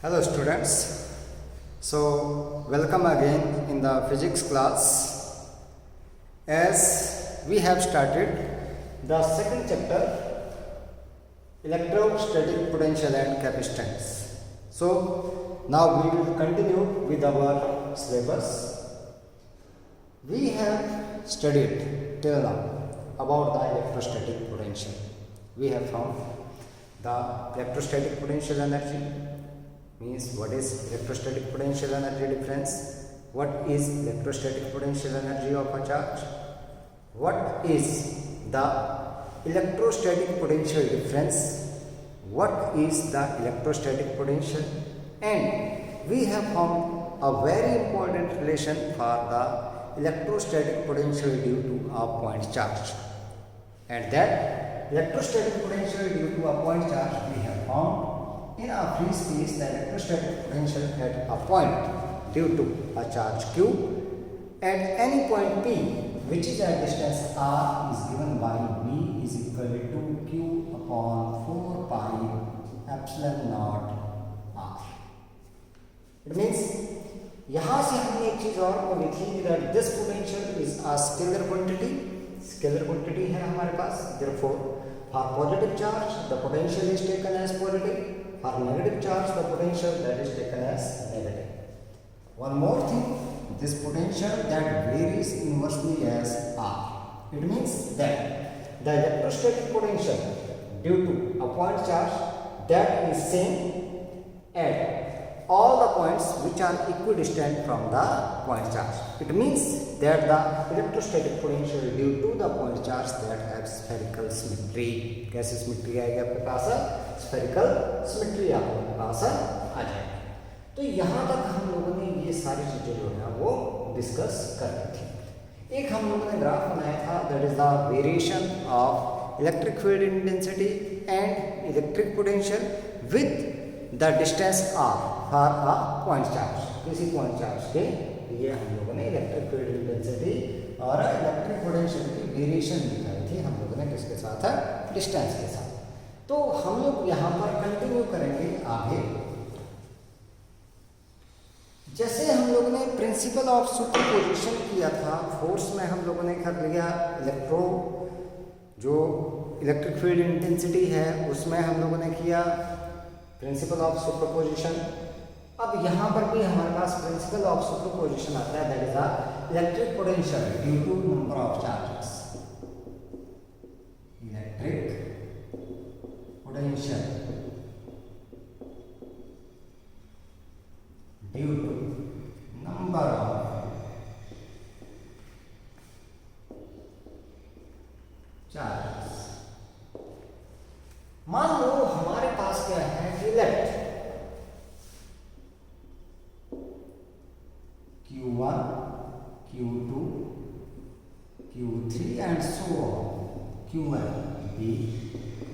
Hello students, so welcome again in the physics class. As we have started the second chapter, electrostatic potential and capacitance. So now we will continue with our syllabus. We have studied till now about the electrostatic potential. We have found the electrostatic potential energy, means what is electrostatic potential energy difference, what is electrostatic potential energy of a charge, what is the electrostatic potential difference, what is the electrostatic potential, and we have found a very important relation for the electrostatic potential due to a point charge. And that electrostatic potential due to a point charge we have found in a free space. The electrostatic potential at a point due to a charge q at any point p, which is at distance r, is given by v is equal to q upon 4 pi epsilon naught r. It means यहाँ से हमने एक चीज और बोली थी that this potential is a scalar quantity. Scalar quantity है हमारे पास. Therefore, for positive charge the potential is taken as positive. For negative charge the potential that is taken as negative. One more thing, this potential that varies inversely as r. It means that the electrostatic potential due to a point charge that is same at all the points which are equidistant from the point charge. It means that the electrostatic potential due to the point charge that have spherical symmetry. कैसे symmetry आएगी आपके पास? Spherical symmetry आपके पास आ जाएगी. तो यहाँ तक हम लोगों ने ये सारी चीजें जो है वो डिस्कस कर ली थी. एक हम लोगों ने ग्राफ बनाया था, that is the variation of electric field intensity and electric potential with the distance r for a point charge. किसी point charge के लिए हम लोगों ने इलेक्ट्रिक फील्ड इंटेंसिटी और इलेक्ट्रिक पोटेंशियल की वेरिएशन दिखाई थी हम लोगों ने किसके साथ है? डिस्टेंस के साथ. तो हम लोग यहाँ पर कंटिन्यू करेंगे आगे. जैसे हम लोगों ने प्रिंसिपल ऑफ सुपरपोजिशन किया था, फोर्स में हम लोगों ने कर लिया जो इलेक्ट्रिक फील्ड इंटेंसिटी है उसमें हम लोगों ने किया प्रिंसिपल ऑफ सुपरपोजिशन. अब यहाँ पर भी हमारे पास प्रिंसिपल ऑफ सुपरपोजिशन आता है, that is the electric potential due to number of charges. Electric potential due to number of charges. मान लो हमारे पास क्या है कि let Q1, Q2, Q3 and so on. Q1 be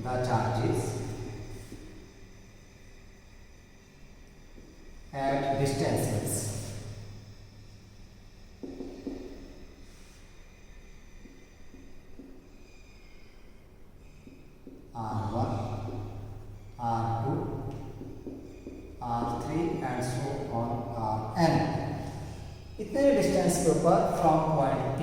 the charges at distances R1, R2, R3 and so on Rn. इतने distance के ऊपर फ्रॉम पॉइंट P.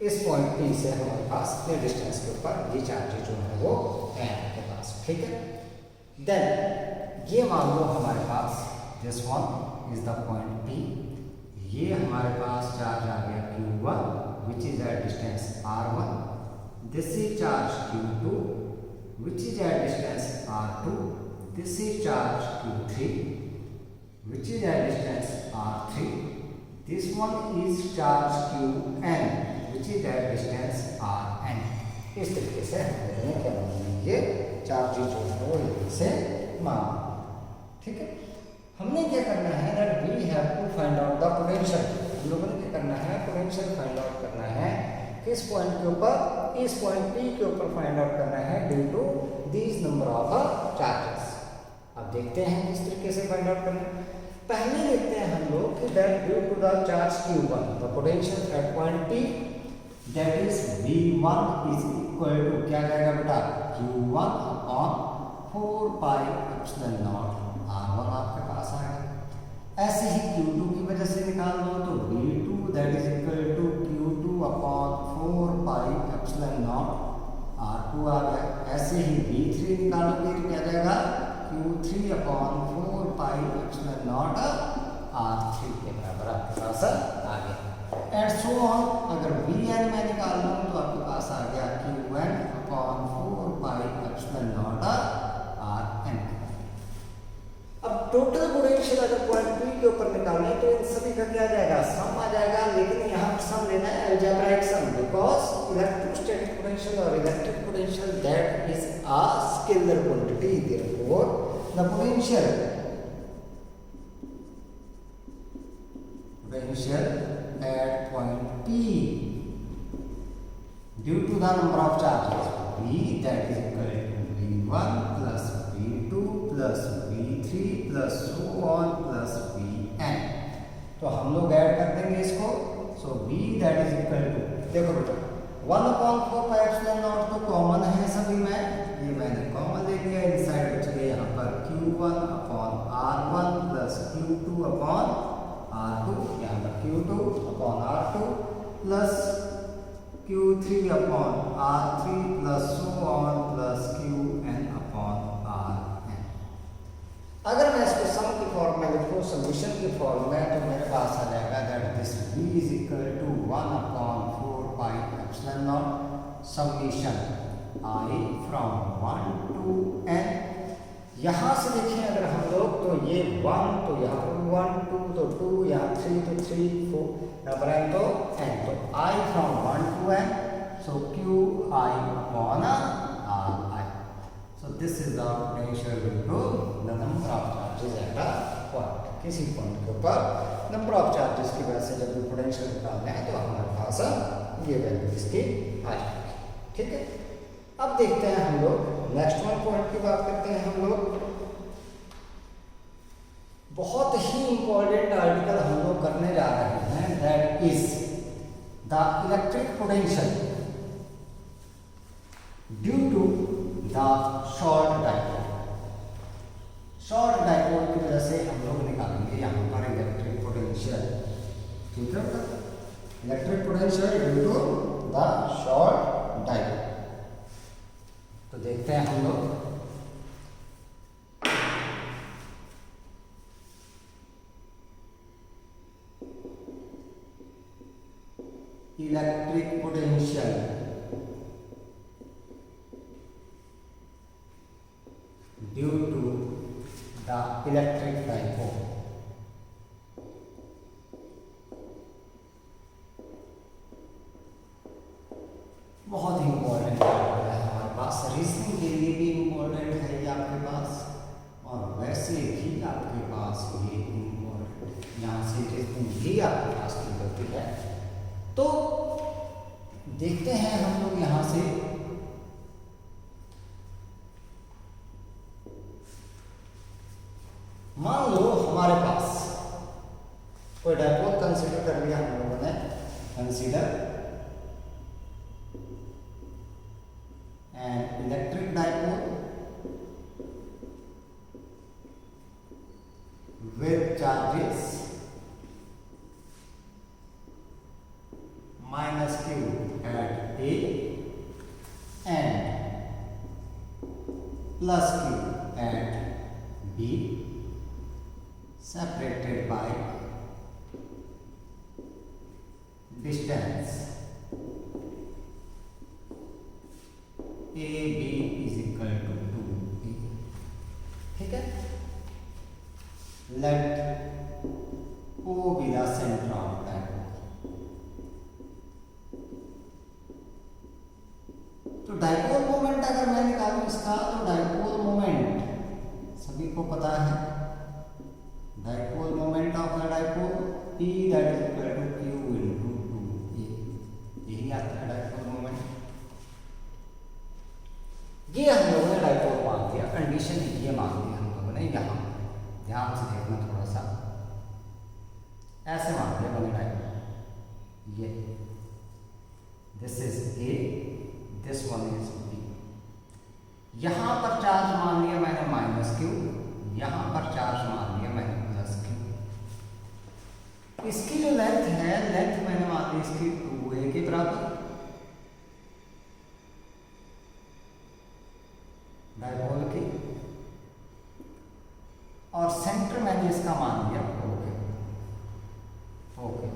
इस पॉइंट P से हमारे पास इतने डिस्टेंस के ऊपर ये चार्जेस जो है वो है आपके पास. ठीक है. देन ये मान लो हमारे पास this one is the point P. ये हमारे पास चार्ज आ गया Q1 which is at distance R1. This is charge Q2 which is at distance R2. This is charge Q3 which is at distance R3. This one is charge Qn which is at distance Rn. इस तरीके से हमें क्या ये charges जो है वो इसे माना. ठीक है. हमने क्या करना है that we have to find out the potential. हम लोगों ने क्या करना है? पोटेंशियल फाइंड आउट करना है. किस पॉइंट के ऊपर? इस पॉइंट P के ऊपर फाइंड आउट करना है due to these number of charges. अब देखते हैं किस तरीके से फाइंड आउट करना है. पहले देखते हैं हम लोग कि that due to the charge Q1 the potential at point P that is V1 is equal to क्या जाएगा बेटा? Q1 upon 4 pi epsilon naught R1 आपके पास आ गया। ऐसे ही Q2 की वजह से निकाल लो तो V2 that is equal to Q2 upon 4 pi epsilon naught R2 आ गया। ऐसे ही V3 निकालोगे तो क्या जाएगा Q3 upon 4 pi epsilon not R3 के बराबर आपके पास आ गया। एंड सो ऑन, अगर Vn मैं निकाल लूँ तो आपके पास आ गया Qn upon 4 pi epsilon not Rn। अब टोटल पोटेंशियल अगर पॉइंट P के ऊपर निकालें तो इन सभी का क्या जाएगा, सम आ जाएगा। लेकिन यहाँ पर सम लेना है algebraic sum, because electrostatic potential और electric potential that is a scalar quantity, therefore the potential at point P due to the number of charges V that is equal to V1 plus V2 plus V3 plus so on plus Vn। तो हम लोग add कर देंगे इसको। सो V that is equal to, देखो बेटा 1/4 pi epsilon not तो common है सभी में, ये मैंने कॉमन ले लिया। इनसाइड बच गए यहाँ पर Q1 upon R1 plus Q2 upon R2, यहाँ पर Q2 upon R2 plus Q3 upon R3 plus so on plus Qn upon Rn। अगर मैं इसको सम की फॉर्म में लिखूँ, सॉल्यूशन की फॉर्म में, तो मेरे पास आ जाएगा that this V is equal to 1/4 pi epsilon naught summation I from 1 to n। यहाँ से देखिए अगर हम लोग तो ये 1 तो यहाँ पर 1, 2 तो 2, यहाँ 3 तो 3, 4 यहाँ पर n तो n, तो I from 1 to n, so Qi upon Ri। So this is the potential due to the number of charges at a point. किसी पॉइंट के ऊपर नंबर ऑफ चार्जेस की वजह से जब भी पोटेंशियल निकालना है तो हमारे पास ये वैल्यू इसकी आ जाएगी। ठीक है, अब देखते हैं हम लोग नेक्स्ट वन पॉइंट की बात करते हैं। हम लोग बहुत ही इंपॉर्टेंट आर्टिकल हम लोग करने जा रहे हैं, that is the electric potential due to the short dipole. Short dipole की वजह से हम लोग निकालेंगे यहाँ पर इलेक्ट्रिक पोटेंशियल। ठीक है, electric potential due to the short dipole. तो देखते हैं हम लोग electric potential due to the electric dipole. बहुत ही इंपॉर्टेंट है हमारे पास, रीजनिंग के लिए भी इम्पोर्टेंट है ये आपके पास, और वैसे भी आपके पास ये इम्पोर्टेंट, यहाँ से रीजनिंग भी आपके पास की होती है। तो देखते हैं हम लोग यहाँ से मान लो हमारे पास कोई डाइपोल कंसीडर कर लिया हम लोगों ने, consider an electric dipole with charges minus q at A and plus q at B, separated by distance AB is equal to 2A। ठीक है, let O be the center of dipole। तो dipole moment अगर मैं निकालूं इसका, तो dipole moment सभी को पता है, dipole moment of the dipole P that is equal to Q into 2A, यही आता है डाइपोल मोमेंट। ये हम लोगों ने डाइपोल मान दिया, कंडीशन ये मान दी हम लोगों ने। यहाँ ध्यान से देखना थोड़ा सा, ऐसे मान लिया बने डाइपोल, ये this is A, this one is B। यहाँ पर चार्ज मान लिया मैंने माइनस क्यू, यहाँ पर चार्ज मान लिया मैंने प्लस क्यू। इसकी जो लेंथ है, लेंथ मैंने मान ली इसकी 2a के बराबर, डायपोल की, और सेंटर मैंने इसका मान लिया ओके।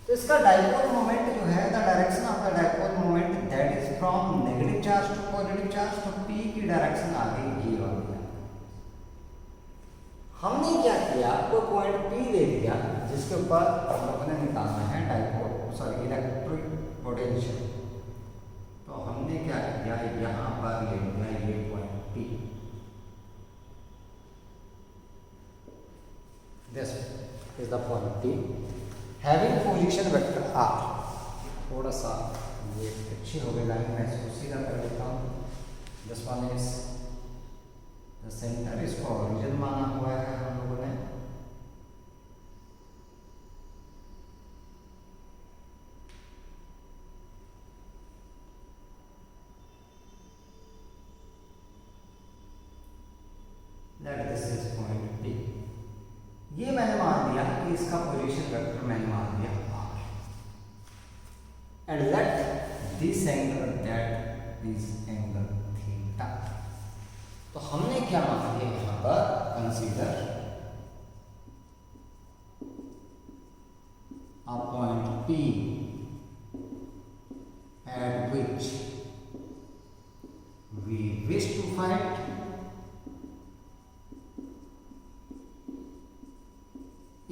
तो इसका डायपोल मोमेंट जो है, the direction of the dipole moment that is from negative charge to positive charge, तो पी की डायरेक्शन आ गई ये वाली। हमने क्या किया, आपको पॉइंट पी दे दिया जिसके ऊपर हम लोगों ने निकालना है डायपोल सॉरी इलेक्ट्रिक पोटेंशियल। तो हमने क्या किया, यहाँ पर ले लिया ये point P, this is the point P having position vector R. थोड़ा सा ये अच्छी हो गई लाइन, मैं इसको सीधा कर देता हूँ। This one is the centre, इसको ओरिजिन माना हुआ है हम लोगों ने। Let this is point P। ये मैंने मान लिया कि इसका पोजीशन वेक्टर मैंने मान लिया R, and let this angle that is angle theta। तो हमने क्या मान लिया यहाँ पर, consider a point P at which we wish to find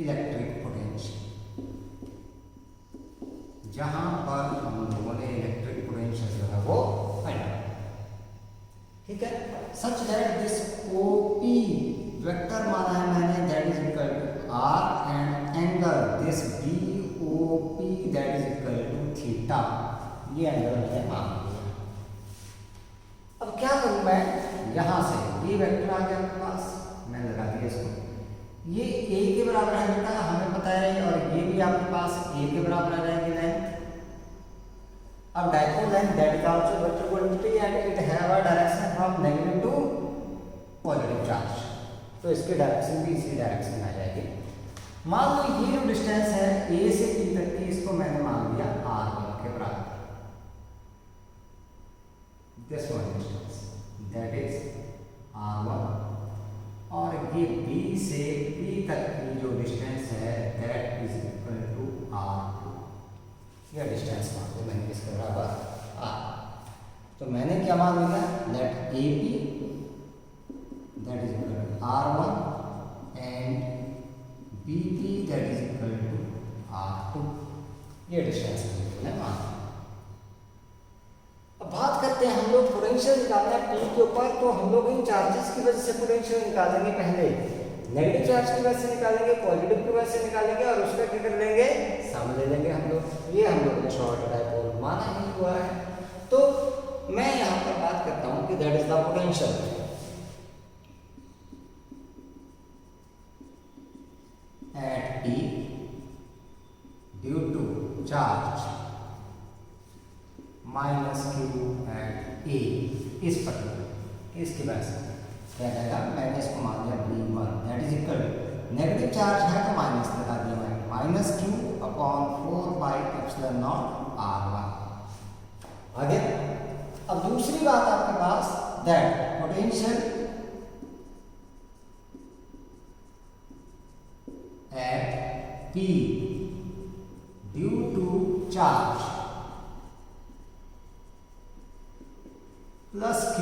electric potential, जहां पर हम लोगों ने इलेक्ट्रिक पोटेंशियल जो है वो फाइंड, ठीक है। Such that this OP vector माना है मैंने, that is equal to R, and angle this BOP that is equal to theta, ये एंगल मैंने मान लिया। अब क्या करूं मैं, यहां से ये वेक्टर आ गया आपके पास, मैंने लगा दिया इसको, ये a के बराबर है बेटा, हमें पता है, और ये भी आपके पास a के बराबर आ जाएगी लेंथ। अब dipole length that is also vector quantity and it have a direction from negative to positive charge, तो इसकी डायरेक्शन भी इसी डायरेक्शन में आ जाएगी। मान लो ये जो डिस्टेंस है a से b तक की, इसको मैंने मान लिया r1 के बराबर, this one distance that is r1, और ये B से P तक की जो डिस्टेंस है that is equal to R2। यह डिस्टेंस मान लो मैंने इसके बराबर R। तो मैंने क्या मान लिया, let AP that is equal to R1 and BP that is equal to R2। ये डिस्टेंस मैंने मान लिया। अब बात करते हैं, हम लोग पोटेंशियल निकालना है P के ऊपर, तो हम लोग इन चार्जेस की वजह से पोटेंशियल निकालेंगे। पहले नेगेटिव चार्ज की वजह से निकालेंगे, पॉजिटिव की वजह से निकालेंगे, और उसका क्या कर लेंगे, सम ले लेंगे हम लोग। ये हम लोग ने शॉर्ट डायपोल माना ही हुआ है। तो मैं यहाँ पर बात करता हूँ कि that is the potential at P due to charge minus Q at A, इस पर्टिकुलर इसकी वजह से क्या रहेगा, मैंने इसको मान लिया B1 that is equal, negative charge है तो माइनस लगा दिया मैंने, माइनस Q अपॉन 4/ε0 R1। आगे अब दूसरी बात आपके पास, that potential at P due to charge plus Q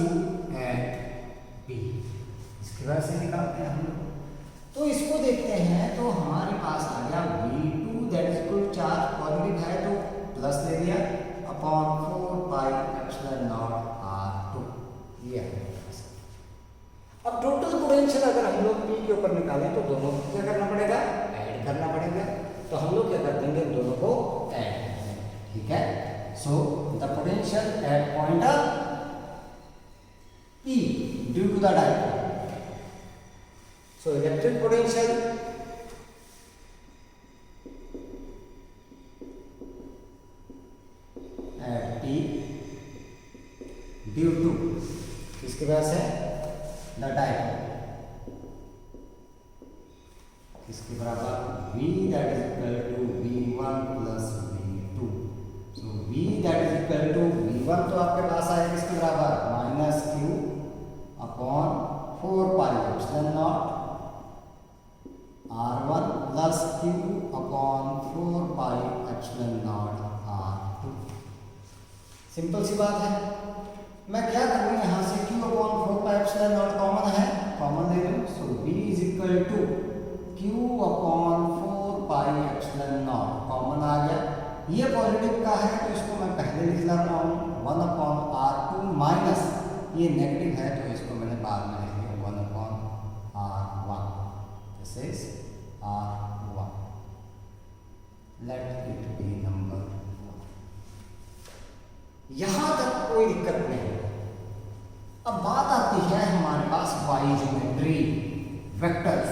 at B, इसकी वजह से निकालते हैं हम लोग। तो इसको देखते हैं, तो हमारे पास आ गया V2 that is equal to charge positive है तो प्लस ले लिया अपॉन 4/ε0 R2, ये है। अब टोटल पोटेंशियल अगर हम लोग P के ऊपर निकालें तो दोनों को क्या करना पड़ेगा, ऐड करना पड़ेगा। तो हम लोग क्या कर देंगे, दोनों को ऐड, ठीक है। So the potential at point P due to the dipole, so electric potential at P due to किसकी वजह से, द डायपोल किसके बराबर, v that is equal to v1 plus v2। So v that is equal to v1 तो आपके पास आएगा किसके बराबर, minus q upon 4 pi epsilon naught r1 plus q upon 4 pi epsilon naught r2। Simple सी बात है। मैं क्या करूँ, यहाँ से q upon 4 pi epsilon naught common है, कॉमन ले लूँ। सो v is equal to q upon 4 pi epsilon naught common आ गया। ये पॉजिटिव का है तो इसको मैं पहले लिख रहा हूँ 1 अपॉन r2 माइनस ये नेगेटिव है तो इसको मैंने बाद में लिख दिया 1 upon r1। This is r1, let it be number 1। यहाँ तक कोई दिक्कत नहीं। अब बात आती है हमारे पास वाई ज्योमेट्री, वेक्टर्स।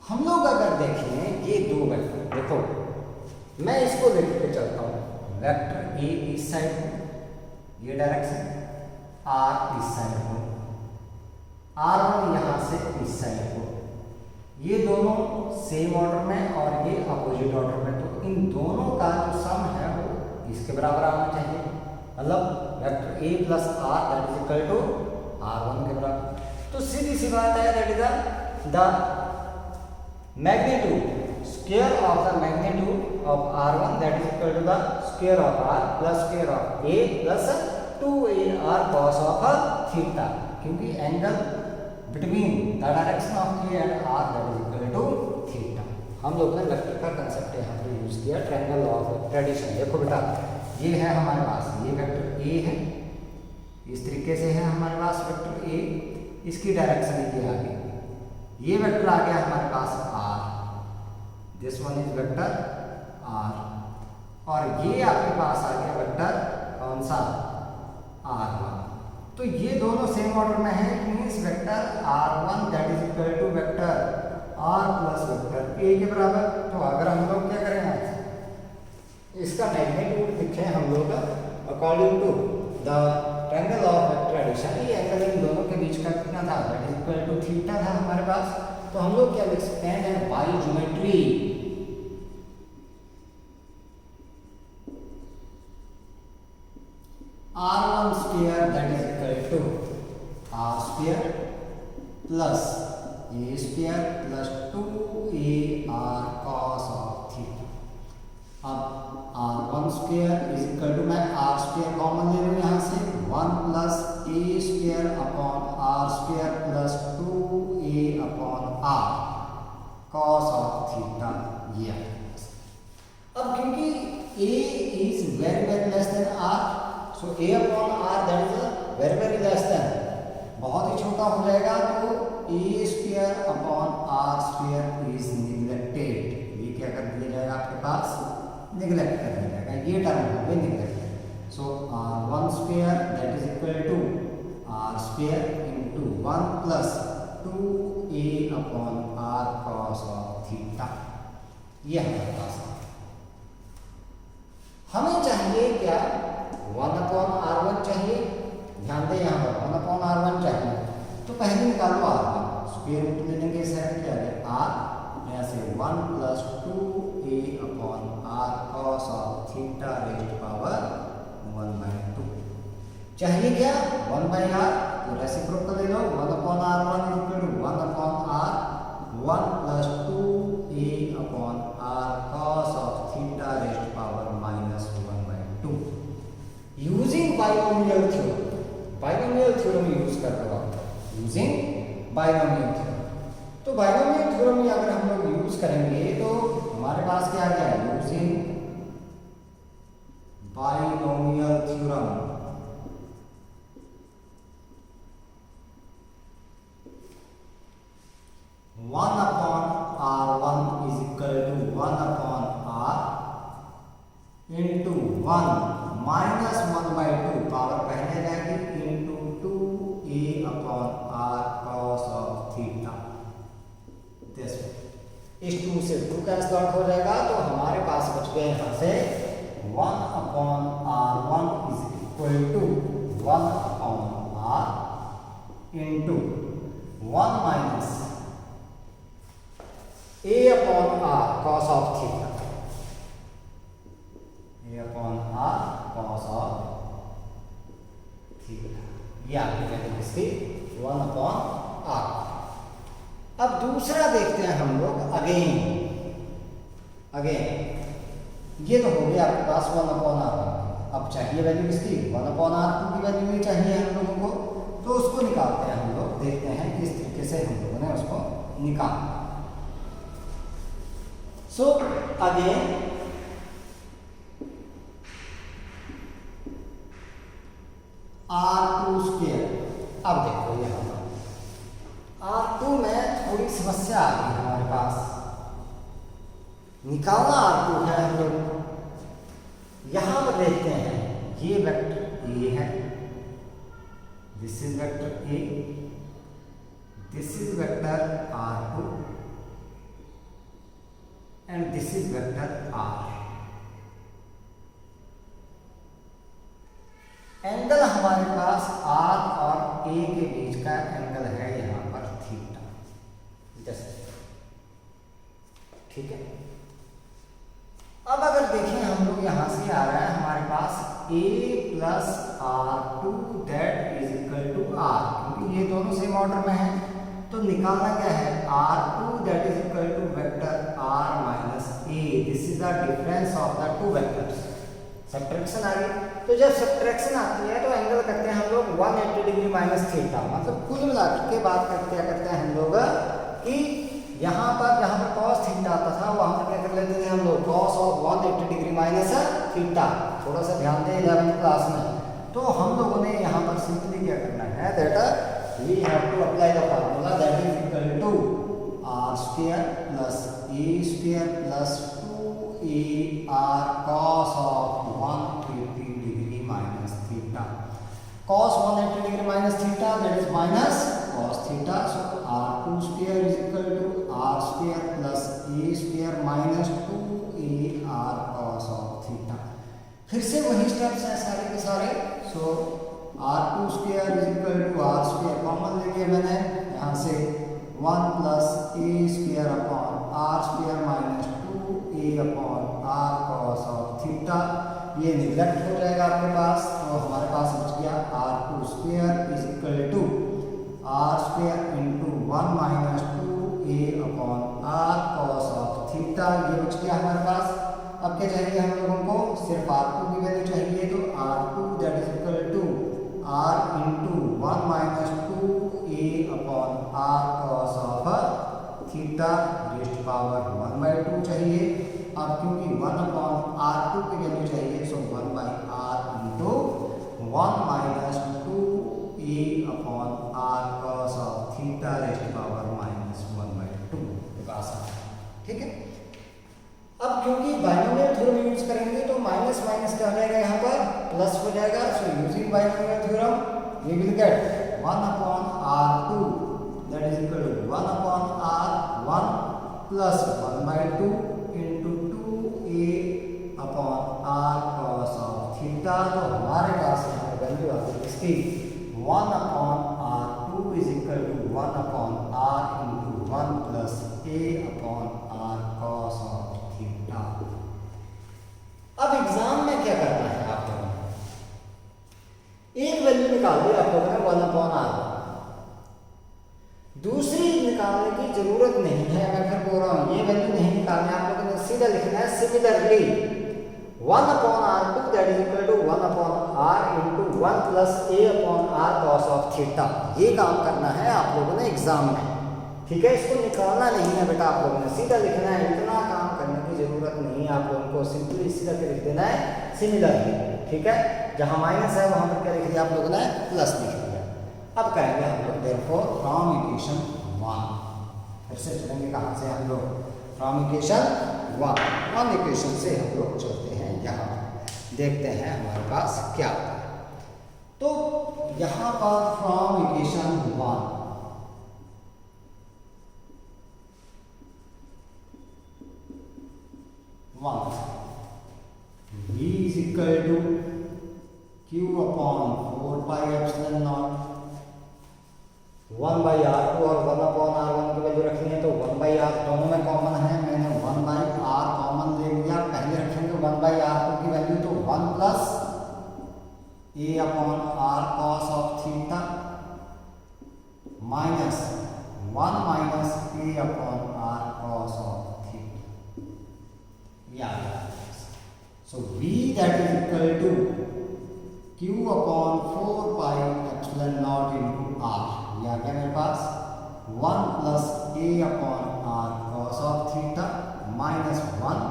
हम लोग अगर देखें ये दो वेक्टर, देखो मैं इसको लेकर के चलता हूँ, वेक्टर ए इस साइड को ये डायरेक्शन, आर इस साइड को, r1 यहाँ से इस साइड को, ये दोनों सेम ऑर्डर में और ये अपोजिट ऑर्डर में, तो इन दोनों का जो सम है वो इसके बराबर आना चाहिए। मतलब vector A plus R that is equal to r1 के बराबर। तो सीधी सी बात है, that is the magnitude square of the magnitude of r1 that is equal to the square of r plus square of a plus 2ar cos of theta, क्योंकि angle between the direction of a and r that is equal to theta। हम लोग ने vector का concept यहाँ पे use किया, triangle of tradition. देखो बेटा ये है हमारे पास, ये वेक्टर a है, इस तरीके से है हमारे पास वेक्टर a, इसकी डायरेक्शन ये आ गई, ये वेक्टर आ गया हमारे पास r, this one is vector r, और ये आपके पास आ गया वेक्टर कौन सा, r1। तो ये दोनों सेम ऑर्डर में है, means vector r1 that is equal to vector r plus vector a के बराबर। तो अगर हम लोग क्या करेंगे, इसका मैग्नीट्यूड लिखें हम लोग according to the triangle of vector addition, ये एंगल इन दोनों के बीच का कितना था, that is equal to theta था हमारे पास। तो हम लोग क्या लिख सकते हैं, why geometry r1 square that is equal to r square plus a square plus 2ar cos of theta. अब r1 square is equal to, मैं r स्क्वायर कॉमन ले लूँ यहाँ से, 1 plus a square upon r square plus 2a upon r cos of theta, ये। अब क्योंकि a is very very less than r, so a upon r that is very very less then, बहुत ही छोटा हो जाएगा, तो a square upon r square is neglected. ये क्या कर दिया जाएगा आपके पास, निगलेक्ट कर दिया जाएगा, ये टर्म हो गई neglect. So r1 square that is equal to r square into 1 plus 2a upon r cos of theta, ये हमारे पास है। हमें चाहिए क्या, 1 अपॉन r1 चाहिए, ध्यान दें यहाँ पर 1 अपॉन r1 चाहिए, तो पहले निकालो r1, स्क्वायर रूट ले लेंगे, इस साइड क्या है r, यहाँ से 1 plus 2a upon r cos of theta raised power 1/2। चाहिए क्या, 1/r, तो रेसिप्रोकल ले लो, 1 upon r1 is equal to 1 upon r, 1 plus 2a upon r cos of theta raised power -1/2। Using binomial theorem, binomial theorem use कर रहा हूँ, using binomial theorem. तो binomial theorem में अगर हम लोग यूज करेंगे तो हमारे पास क्या आ गया, using binomial theorem, one upon r1 is equal to 1 upon r into 1 minus 1/2, power पहले जाएगी, into 2a upon r cos of theta. इस 2 से 2 कैंसिल आउट हो जाएगा, तो हमारे पास बच गए यहाँ से 1 upon r1 is equal to 1 upon R into 1 minus A upon R cos of theta, A upon R cos of theta, ये आपकी वैल्यू इसकी 1 अपॉन आर। अब दूसरा देखते हैं हम लोग अगेन ये तो हो गया आपके पास 1 अपॉन आर। अब चाहिए वैल्यू किसकी, 1 अपॉन आर की वैल्यू ही चाहिए हम लोगों को, तो उसको निकालते हैं हम लोग, देखते हैं किस तरीके से हम लोगों ने उसको निकाला। So again R2 square. अब देखो यहाँ पर R2 में थोड़ी समस्या आ गई हमारे पास, निकालना R2 है हम लोग। यहां पर देखते हैं ये वेक्टर ए है, this is vector A, this is vector R2 and this is vector R। Angle हमारे पास R और A के बीच का एंगल है यहां पर थीटा, ठीक है। अब अगर देखें हम लोग यहां से आ रहा है हमारे पास a plus R2 that is equal to R, क्योंकि ये दोनों सेम ऑर्डर में है, तो निकालना क्या है, R2 that is equal to vector R minus a, this is the difference of the two vectors. Subtraction आ गई, तो जब सब्ट्रैक्शन आती है तो एंगल करते हैं हम लोग 180 डिग्री माइनस थीटा, मतलब कुल मिलाकर के बात करके क्या करते हैं हम लोग कि यहाँ पर जहाँ पर cos थीटा आता था वहाँ पर क्या कर लेते थे हम लोग, cos of 180 degree minus theta. थोड़ा सा ध्यान दें 11th क्लास में, तो हम लोगों ने यहाँ पर सिंपली क्या करना है, that we have to apply the formula that is equal to r square plus a square plus 2ar cos of 180 degree minus theta. cos 180 degree minus theta that is minus cos theta, so r2 square is equal to r square plus a square minus 2ar cos of theta. फिर से वही steps हैं सारे के सारे, so r2 square is equal to r square common ले लिया मैंने यहाँ से, 1 plus a square upon r square minus 2a upon r cos of theta. ये निगलेक्ट हो जाएगा आपके पास, तो हमारे पास बच गया r2 square is equal to r square into 1 minus 2a upon r cos of theta, ये बच गया हमारे पास। अब क्या चाहिए हम लोगों को, सिर्फ r2 की वैल्यू चाहिए, तो r2 that is equal to r into 1 minus 2a upon r cos of theta raised power 1/2 चाहिए। अब क्योंकि 1 अपॉन r2 की वैल्यू चाहिए, सो 1/r into 1 minus 2a upon r cos of theta raised power -1/2, ठीक है। अब क्योंकि बाइनोमियल थ्योरम यूज करेंगे तो माइनस माइनस क्या हो जाएगा, यहाँ पर प्लस हो जाएगा, so using binomial theorem we will get 1 upon r2 that is equal to 1 upon r1 plus 1/2 into 2a upon r cos of theta. तो हमारे पास यहाँ वैल्यू आ गई इसकी 1 upon r2 is equal to 1 upon r into 1 plus a upon r cos of theta. अब exam में क्या करना है आप लोगों ने, एक वैल्यू निकाल दी आप लोगों ने 1 अपॉन r, दूसरी निकालने की जरूरत नहीं है। मैं फिर बोल रहा हूँ ये वैल्यू नहीं निकालना है, आप लोगों ने सीधा लिखना है similarly 1 upon r2 that is equal to 1 upon r into 1 plus a upon r cos of theta. ये काम करना है आप लोगों ने एग्जाम में, ठीक है। इसको निकालना नहीं है बेटा, आप लोगों ने सीधा लिखना है, इतना काम करने की जरूरत नहीं है आप लोगों को, सिंपली सीधा के लिख देना है सिमिलरली, ठीक है। जहां माइनस है वहां पर क्या लिख दिया आप लोगों ने, प्लस लिख दिया। अब कहेंगे हम लोग देयरफॉर फ्रॉम इक्वेशन 1, फिर से चलेंगे कहाँ से हम लोग, फ्रॉम इक्वेशन 1 इक्वेशन से हम लोग चलते हैं, यहाँ देखते हैं हमारे पास क्या होता है। तो यहाँ पर from equation 1 v is equal to Q upon 4 pi epsilon naught 1 by R two और 1 अपॉन आर वन की वैल्यू रखनी है तो 1 बाई आर दोनों में कॉमन है, मैंने 1 बाई आर कॉमन ले लिया। पहले रखेंगे 1 बाई आर टू की वैल्यू तो 1 plus A upon R cos of theta minus 1 minus A upon R cos of theta, या so v that is equal to q upon 4 pi epsilon naught into r, ये आ गया मेरे पास 1 plus a upon R cos of theta minus 1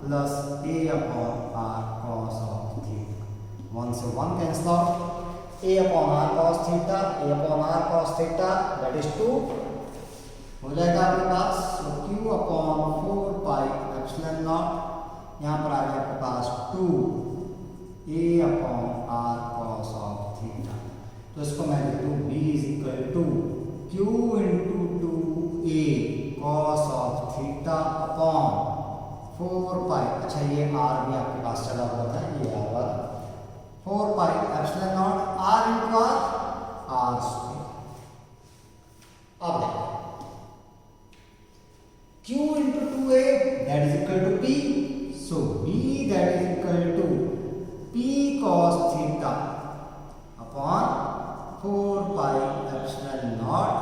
plus a upon R cos of theta, 1 से 1 cancel out, a upon R cos theta, a upon R cos theta that is 2 हो जाएगा आपके पास। so q upon 4 pi epsilon naught, यहाँ पर आ गया आपके पास 2 a upon R cos of theta, तो इसको मैं लिख दूँ b is equal to q into 2a cos of theta upon 4 pi, अच्छा ये r भी आपके पास चला हुआ था, ये r वाला 4 pi epsilon naught r into r square. अब देखो q into 2a that is equal to p, so b that is equal to p cos theta upon 4 pi epsilon naught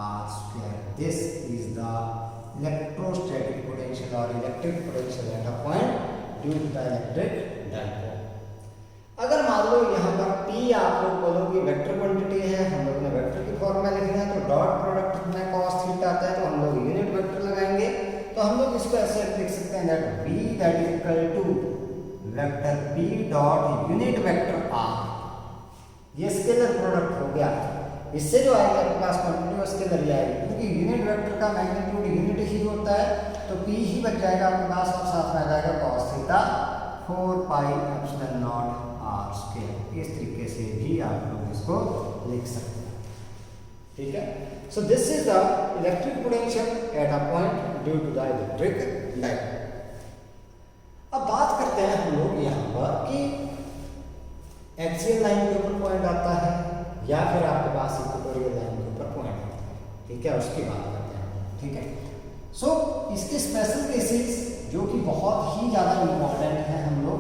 r square. This is the electrostatic potential or electric potential at a point due to the electric dipole. अगर मान लो यहाँ पर p आप लोग बोलो कि vector quantity है, हम लोग ने वेक्टर की फॉर्म में लिखना है, तो डॉट प्रोडक्ट में cos थीटा आता है तो हम लोग यूनिट वेक्टर लगाएंगे, तो हम लोग इसको ऐसे लिख सकते हैं that v that is equal to vector p dot unit vector r, ये स्केलर प्रोडक्ट हो गया। इससे जो आएगा आपके पास कंटिन्यूअस स्केलर ही आएगी, क्योंकि यूनिट वेक्टर का मैग्नीट्यूड यूनिट ही होता है, तो p ही बच जाएगा आपके पास और साथ में आ जाएगा cos theta 4 pi epsilon naught r square. इस तरीके से भी आप लोग इसको लिख सकते हैं, ठीक है। So this is the electric potential at a point due to the electric dipole. अब बात करते हैं हम लोग यहाँ पर कि एक्सियल लाइन के ऊपर पॉइंट आता है या फिर आपके पास इक्वेटोरियल लाइन के ऊपर पॉइंट आता है, ठीक है, उसकी बात करते हैं, ठीक है। सो इसके स्पेशल केसेस जो कि बहुत ही ज़्यादा इम्पोर्टेंट है, हम लोग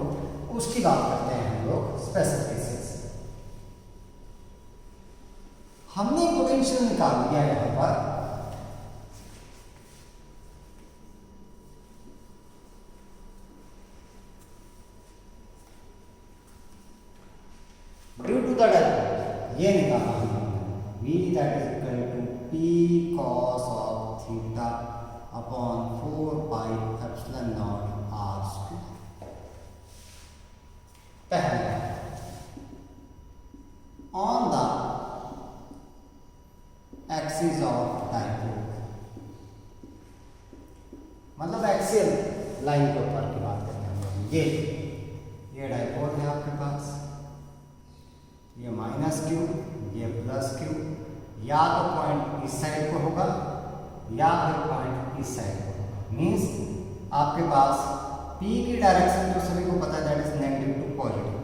उसकी बात करते हैं, हम लोग स्पेशल केसेस। हमने पोटेंशियल निकाल दिया यहाँ पर, ड्यू टू द डाइपोल, ये निकाला हमने v that is equal to p cos of theta upon 4 pi epsilon naught r square. पहले on the axis of dipole, मतलब एक्सियल लाइन के ऊपर की बात करते हैं हम लोग। ये डाइपोल है आपके पास, ये माइनस क्यू, ये प्लस क्यू, या तो पॉइंट इस साइड को होगा या फिर पॉइंट इस साइड को होगा। मीन्स आपके पास P की डायरेक्शन तो सभी को पता है that is negative to positive.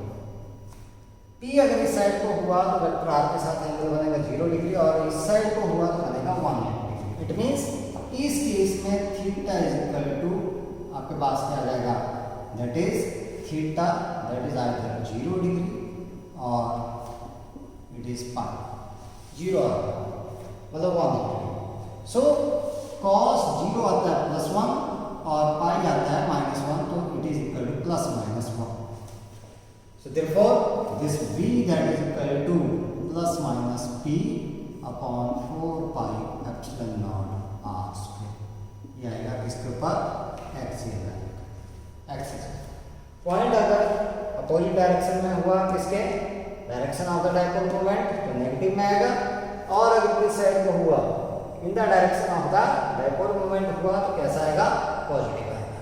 P अगर इस साइड को हुआ तो वेक्टर R के साथ एंगल बनेगा 0 डिग्री और इस साइड को हुआ तो बनेगा 180 डिग्री। इट मीन्स इस केस में थीटा इज इक्वल टू आपके पास क्या आ जाएगा, that is theta that is either 0 degree और इट इज पाई, 0 मतलब 1। सो cos 0 आता है +1 और पाई आता है -1, तो it is equal to +-1। So therefore this v that is equal to +-p upon 4 pi epsilon naught r square. ये आएगा इसके ऊपर एक्सियल लाइन, एक्सिस पॉइंट अगर अपोजिट डायरेक्शन में हुआ किसके, direction of the dipole moment, तो नेगेटिव में आएगा, और अगर इस साइड को हुआ in the direction of the dipole moment हुआ तो कैसा आएगा, पॉजिटिव आएगा।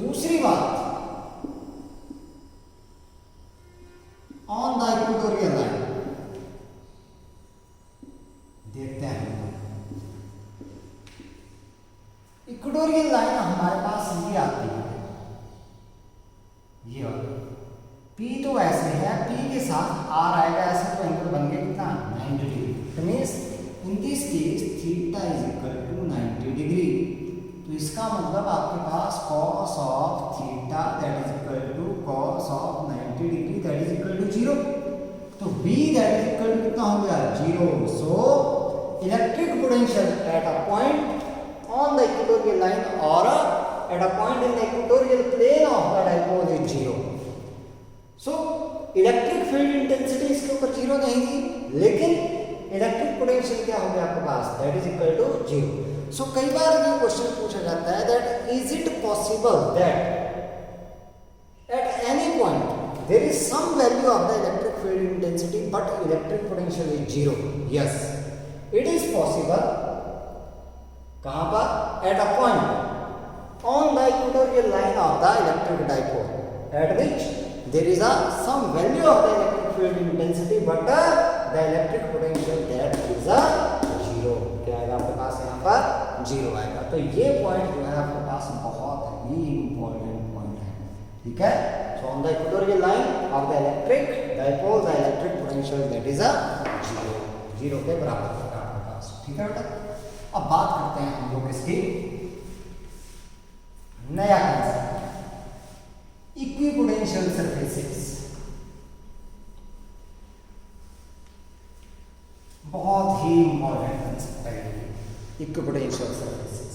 दूसरी बात, ऑन द इक्वेटोरियल लाइन देखते हैं, इक्वेटोरियल लाइन हमारे पास ये आती है, ये P तो ऐसे है, P साथ आर आएगा ऐसे, तो एंगल बन गया कितना 90 डिग्री। तो means in this case theta is equal to 90 degree. तो इसका मतलब आपके पास cos of theta that is equal to cos of 90 degree that is equal to 0। तो B that is equal to कितना हो गया 0। So electric potential at a point on the equatorial line और at a point in the equatorial plane of the dipole is 0। So electric field intensity इसके ऊपर 0 नहीं थी, लेकिन इलेक्ट्रिक पोटेंशियल क्या हो गया आपके पास that is equal to 0। So कई बार ये क्वेश्चन पूछा जाता है that is it possible that at any point there is some value of the electric field intensity but electric potential is 0। Yes, it is possible. कहां पर? At a point on the equatorial line of the electric dipole at which there is some value of the electric field intensity but the electric potential that is a 0। क्या आएगा आपके पास यहाँ पर 0 आएगा। तो ये पॉइंट जो है आपके पास बहुत ही इंपॉर्टेंट पॉइंट है, ठीक है। So on the equatorial line of the electric dipole the electric potential that is a 0 के बराबर होगा आपके पास, ठीक है बेटा। अब बात करते हैं हम लोग इसकी नया कंसेप्ट इक्विपोटेंशियल सरफेसेस। बहुत ही इंपॉर्टेंट कंसेप्ट है इक्विपोटेंशियल सरफेसेस।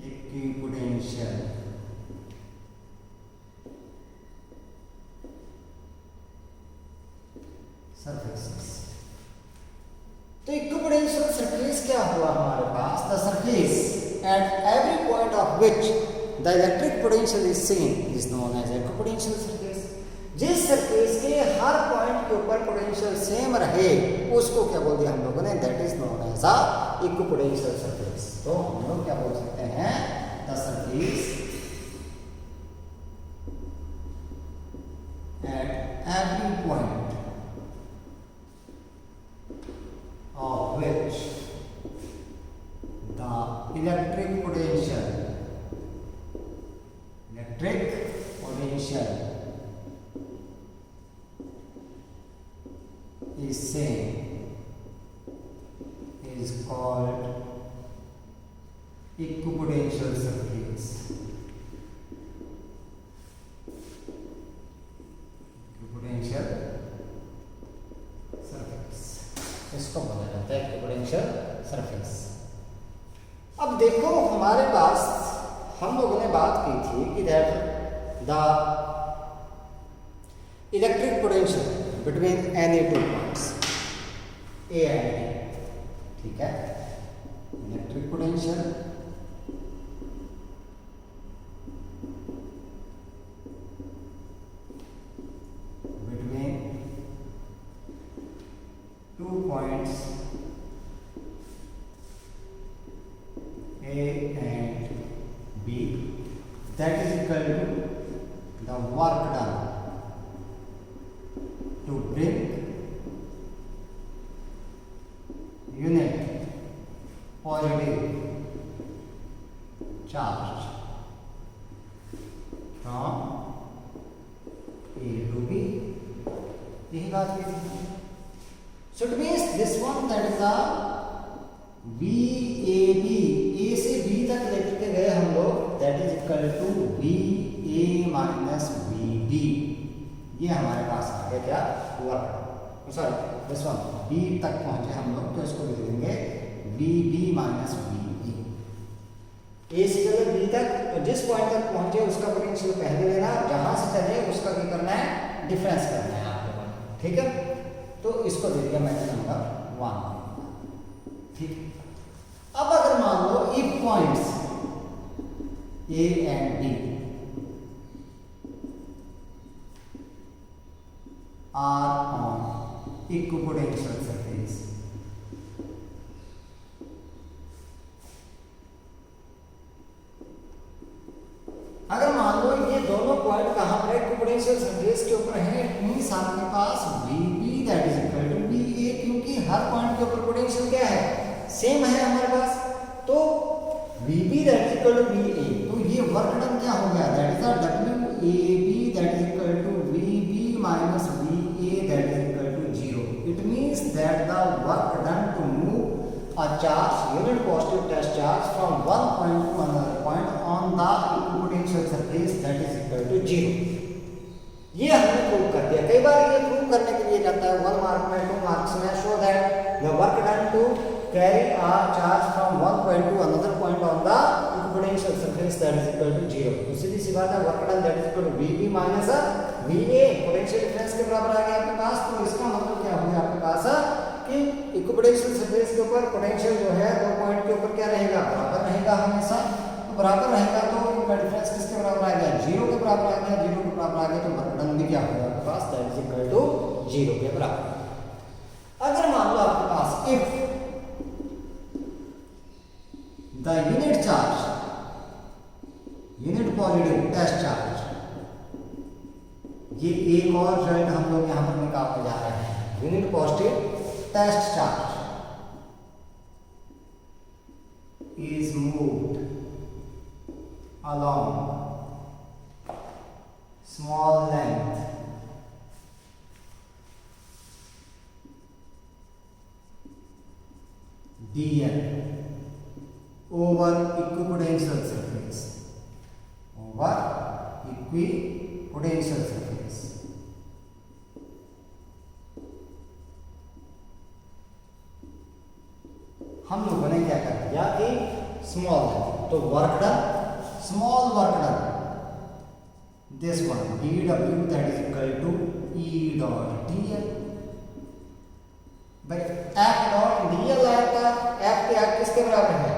Equipotential surfaces. तो इक्विपोटेंशियल सरफेस क्या हुआ हमारे पास? The surface at every point of which the electric potential is same is known as equipotential surface. जिस सरफेस के हर पॉइंट के ऊपर पोटेंशियल सेम रहे उसको क्या बोल दिया हम लोगों ने? That is known as a equipotential surface. तो हम लोग क्या बोल सकते हैं? The surface at every point of which the electric potential is same is called equipotential surface. Equipotential surface इसको बोला जाता है इक्विपोटेंशियल सरफेस। अब देखो हमारे पास हम लोगों ने बात की थी कि that the electric potential between any two points A and B, ठीक है। Electric potential points A and B that is equal to the work done to bring unit positive charge from A to B। यही बात की थी। So it means this one that is a VAB, A से B तक लेके गए हम लोग, that is equal to VA minus VB। ये हमारे पास आ गया क्या? Work. Sorry this one B तक पहुंचे हम लोग, तो इसको लिख देंगे VB minus VA। A से चले B तक, तो जिस पॉइंट तक पहुंचे उसका पोटेंशियल पहले लेना, जहां से चले उसका क्या करना है? डिफरेंस करना है आप लोगों को, ठीक है। तो इसको दे दिया मैंने नंबर 1, ठीक। अब अगर मान लो if points A and B are on equipotential surface, अगर मान लो ये दोनों पॉइंट कहां पर इक्विपोटेंशियल सरफेस के ऊपर है, इट मींस आपके पास VB that is equal to VA, क्योंकि हर पॉइंट के ऊपर पोटेंशियल क्या है? सेम है हमारे पास। तो VB that is equal to VA, तो ये वर्क डन क्या हो गया, that is W A B that is equal to V B minus V A that is equal to 0. It means that the work done to move a charge, unit positive test charge from one point to another point on the equipotential surface that is equal to 0. ये हमने prove कर दिया. कई बार ये prove करने के लिए जाता है 1 मार्क में, 2 मार्क्स में. Show that the work done to carry a charge from one point to another point on the equipotential surface that is equal to 0. तो सीधी सी बात है, work done that is equal to VB minus VA potential difference के बराबर आ गया आपके पास. तो इसका मतलब क्या हो गया आपके पास कि इक्विपोटेंशियल सरफेस के ऊपर पोटेंशियल जो है दो पॉइंट के ऊपर क्या रहेगा, बराबर रहेगा हमेशा. तो बराबर रहेगा तो इनका डिफरेंस किसके बराबर आ गया, 0 के बराबर आ गया. 0 के बराबर आ गया तो वर्क डन भी क्या होगा आपके पास, दैट इज इक्वल टू 0 के बराबर. अगर मान लो आपके पास if the unit charge, unit positive test charge, ये एक और रिजल्ट हम लोग यहां पर निकालने जा रहे हैं. Unit positive test charge is moved along small length dl over equipotential surface, over equipotential surface. हम लोगों ने क्या कर दिया कि स्मॉल है तो work done, small work done, this one dw that is equal to E dot dl. भाई F डॉट dl आया था, F क्या किसके बराबर है,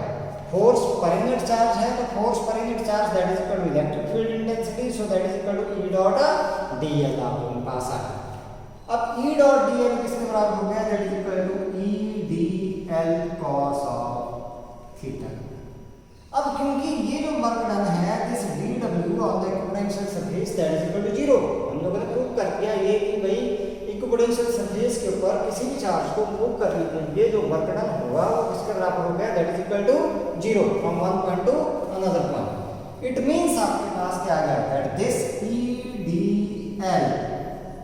फोर्स पर यूनिट चार्ज है तो force per unit charge that is equal to electric field intensity, so that is equal to E dot dl आप लोगों के पास आ गया. अब E डॉट dl किसके बराबर हो गया, that is equal to E dl cos of theta. अब क्योंकि ये जो वर्क डन है this dw on the equipotential surface that is equal to 0, हम लोगों ने प्रूव कर दिया ये कि भाई इक्विपोटेंशियल सरफेस के ऊपर किसी भी चार्ज को मूव करने के लिए जो वर्क डन होगा वो किसके बराबर हो गया, that is equal to 0 from one point to another point. It means आपके पास क्या आ गया, that this E dl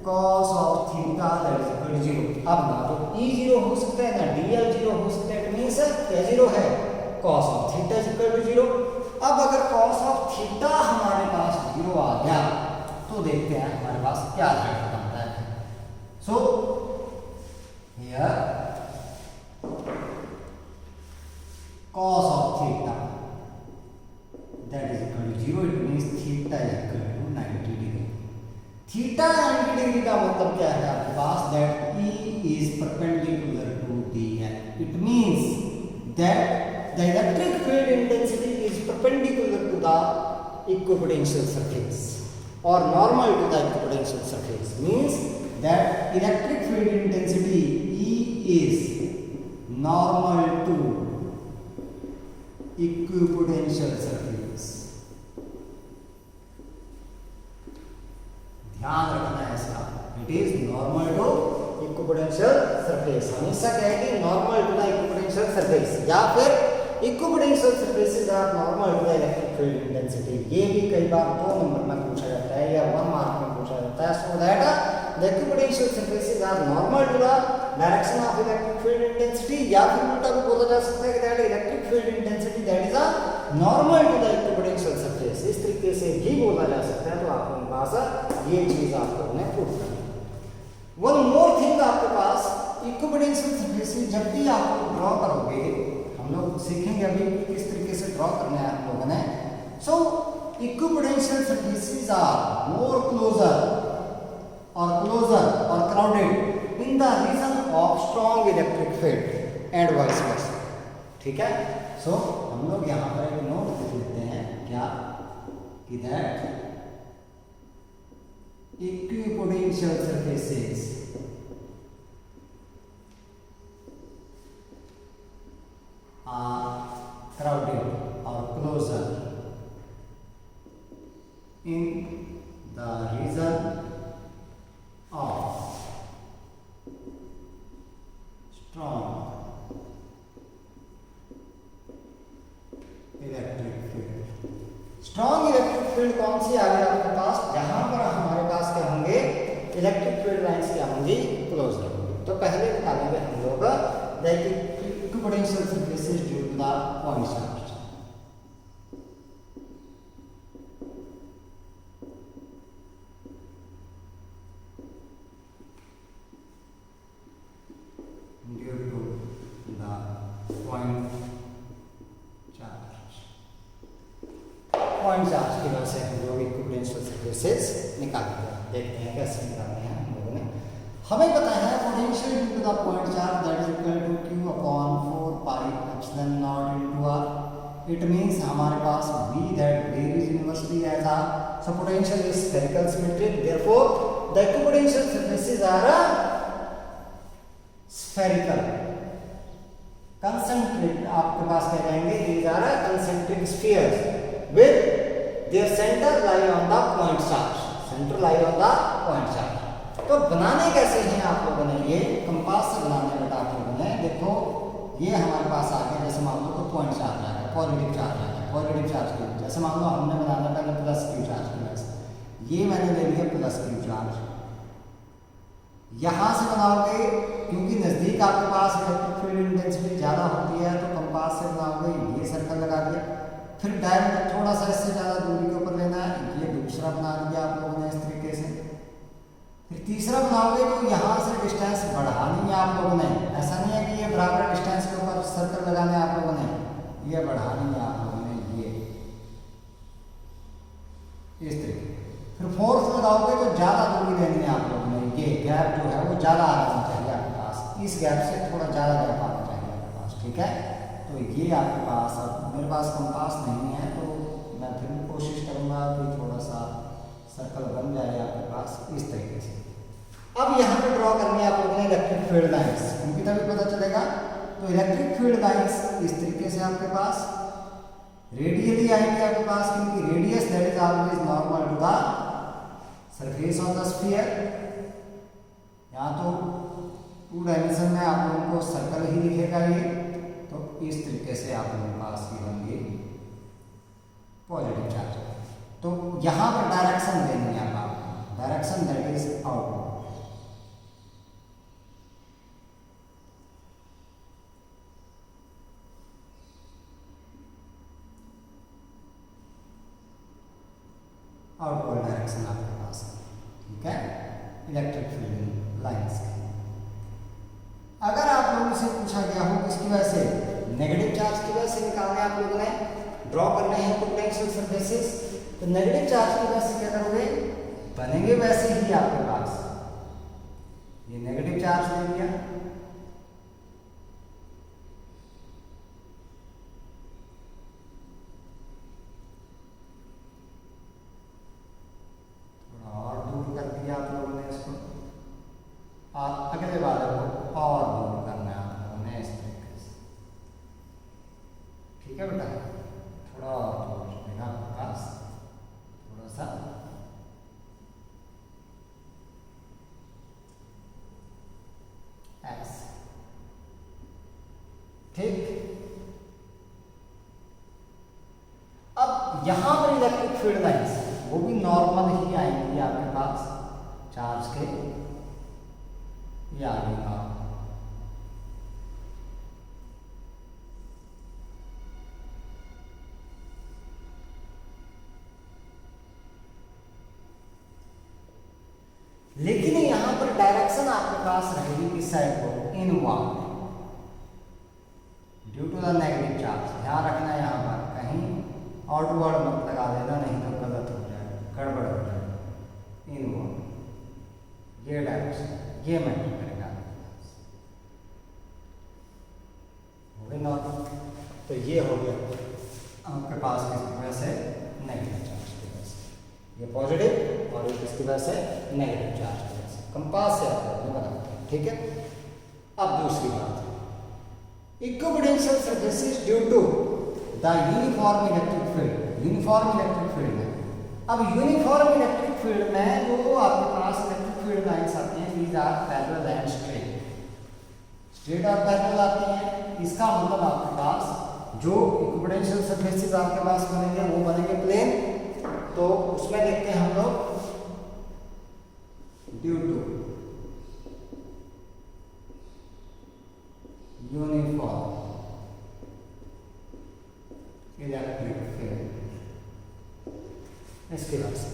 cos of theta that is equal to 0. अब ना तो E 0 हो सकता है ना dl 0 हो सकता है. इट मींस क्या 0 है, cos of theta is equal to 0. अब अगर cos ऑफ थीटा हमारे पास 0 आ गया तो देखते हैं हमारे पास क्या रिजल्ट बनता है. So here cos of theta that is equal to 0. It means theta is equal to 90 degree. Theta 90 degree का मतलब क्या है आपके पास, that E is perpendicular to dl. It means that the electric field intensity is perpendicular to the equipotential surface or normal to the equipotential surface. Means that electric field intensity E is normal to equipotential surface. ध्यान रखना है इसका, it is normal to equipotential surface. हमेशा कहेंगे normal to the equipotential surface या फिर equipotential surfaces are normal to the electric field intensity. ये भी कई बार 2 नंबर में पूछा जाता है या 1 मार्क में पूछा जाता है. So that the equipotential surfaces are normal to the direction of electric field intensity, या फिर उल्टा भी बोला जा सकता है कि that electric field intensity that is a normal to the equipotential surface. इस तरीके से भी बोला जा सकता है. तो आपके पास ये चीज आपको उन्हें प्रूव करनी है. वन मोर थिंग आपके पास इक्विपोटेंशियल सरफेसेस जब भी आप ड्रॉ करोगे, हम लोग सीखेंगे अभी किस तरीके से ड्रॉ करना है आप लोगों ने. So equipotential surfaces are more closer और crowded in the region of strong electric field and vice versa. ठीक है. सो हम लोग यहाँ पर एक नोट लिख लेते हैं क्या कि that equipotential surfaces are crowded or closer in the region of strong electric field. Strong electric field कौन सी आ गई आपके पास, जहां पर हमारे पास क्या होंगे, इलेक्ट्रिक फील्ड लाइंस क्या होंगी, क्लोज होंगी। तो पहले निकालेंगे हम लोग the equipotential surfaces due to the point charge. Point charge की वजह से हम लोग इक्विपोटेंशियल सरफेसेस निकालते हैं। देखते हैं कैसे निकालने हैं हम लोगों ने। हमें पता है potential due to the point charge that is equal to q upon 4 pi epsilon naught into r। It means हमारे पास v that varies universally as r, so potential is spherical symmetric, therefore the equipotential surfaces are spherical concentric. आपके पास क्या जाएंगे, these are concentric spheres with their center lie on the point charge, center lie on the point charge। तो बनाने कैसे हैं आप लोगों ने, ये कंपास से बनाने बेटा आप लोगों ने। देखो ये हमारे पास आ गया, जैसे मान लो तो पॉइंट चार्ज आ गया, पॉजिटिव चार्ज आ गया, पॉजिटिव चार्ज क्यू, जैसे मान लो हमने बनाना पहले प्लस क्यू चार्ज की वजह से, ये मैंने ले लिया प्लस क्यू चार्ज। यहाँ से बनाओगे क्योंकि नज़दीक आपके पास इलेक्ट्रिक फील्ड इंटेंसिटी ज़्यादा होती है, तो कंपास से बनाओगे, ये सर्कल लगा दिया। फिर डायरेक्ट थोड़ा सा इससे ज़्यादा दूरी के ऊपर लेना है, ये दूसरा बना लिया आप लोगों ने इस तरीके से। फिर तीसरा बनाओगे तो यहाँ से डिस्टेंस बढ़ानी है आप लोगों ने, ऐसा नहीं है कि ये बराबर डिस्टेंस के ऊपर सर्कल लगाने आप लोगों ने, ये बढ़ानी है आप लोगों ने, ये इस तरीके। फिर फोर्थ लगाओगे तो ज़्यादा दूरी लेनी है आप लोगों ने, ये गैप जो है वो ज़्यादा आना चाहिए आपके पास, इस गैप से थोड़ा ज़्यादा गैप आना चाहिए आपके पास, ठीक है। तो ये आपके पास, अब मेरे पास कंपास नहीं है तो मैं फिर भी कोशिश करूँगा कि थोड़ा सा सर्कल बन जाए आपके पास इस तरीके से। अब यहाँ पे ड्रॉ करनी है आप लोगों ने इलेक्ट्रिक फील्ड लाइंस, क्योंकि तभी पता चलेगा। तो इलेक्ट्रिक फील्ड लाइंस इस तरीके से आपके पास रेडियली आएंगे आपके पास, क्योंकि radius that is always normal to the surface of the sphere. यहाँ तो 2 डायमेंशन में आप लोगों को सर्कल ही दिखेगा ये, तो इस तरीके से आप लोगों के पास ये होंगे पॉजिटिव चार्ज। तो यहाँ पर डायरेक्शन देनी है आप, direction that is outward. Outward direction आपके पास है, ठीक है, इलेक्ट्रिक फील्ड लाइंस की। अगर आप लोगों से पूछा गया हो किसकी वजह से, नेगेटिव चार्ज की वजह से निकालने आप लोगों ने ड्रॉ करने हैं पोटेंशियल सरफेसेस, तो नेगेटिव चार्ज की वजह से क्या करोगे, बनेंगे वैसे ही आपके पास, ये नेगेटिव चार्ज ले लिया, थोड़ा और दूर कर दिया आप लोगों ने इसको, और अगले वाले को और दूर करना है आप लोगों ने इस तरीके से, ठीक है बेटा। थोड़ा और दूर देगा आपके पास, थोड़ा सा ऐसे, ठीक। अब यहां पर इलेक्ट्रिक फील्ड लाइंस वो भी नॉर्मल ही आएंगी आपके पास चार्ज के, ये आ गई नॉर्मल। लेकिन यहां पर डायरेक्शन आपके पास रहेगी किस साइड को, inward, due to the negative charge. ध्यान रखना यहाँ पर कहीं आउटवर्ड मत लगा देना, नहीं तो गलत हो जाएगा, गड़बड़ हो जाएगा। इनवर्ड ये डायरेक्शन, ये मैटर करेगा हो गया नॉर्मल। तो ये हो गया आपके पास किसकी वजह से, नेगेटिव चार्ज की वजह से, ये पॉजिटिव और इसकी वजह से नेगेटिव चार्ज की वजह से, कंपास से आप बनाते हैं, ठीक है। अब दूसरी बात, equipotential surfaces due to the uniform electric field, uniform electric field है। अब यूनिफॉर्म इलेक्ट्रिक फील्ड में जो आपके पास इलेक्ट्रिक फील्ड लाइंस आती हैं, these are parallel and straight, straight और पैरेलल आती हैं। इसका मतलब आपके पास जो इक्विपोटेंशियल सरफेसेस आपके पास बनेंगे वो बनेंगे प्लेन। तो उसमें देखते हैं हम लोग due to uniform electric field, इसके बाद से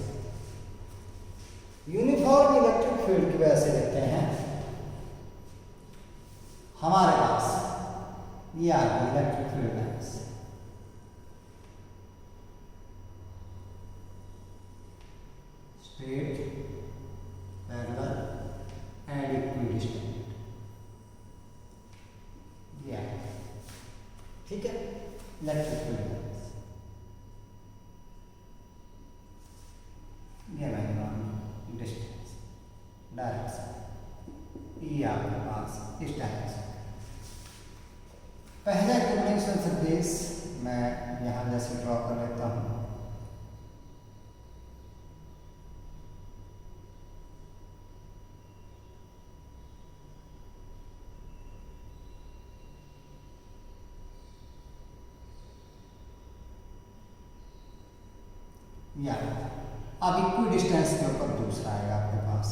यूनिफॉर्म इलेक्ट्रिक फील्ड की वजह से देखते हैं हमारे पास ये आ गई electric field lines. Straight, parallel and equidistant, ये ठीक है इलेक्ट्रिक फील्ड लाइन्स। ये मैंने डिस्टेंस डायरेक्शन ये आपके पास इस डायरेक्शन। पहला इक्विपोटेंशियल सरफेस मैं यहाँ जैसे ड्रॉ कर लेता हूँ। या अब इक्वी डिस्टेंस के ऊपर दूसरा आएगा आपके पास।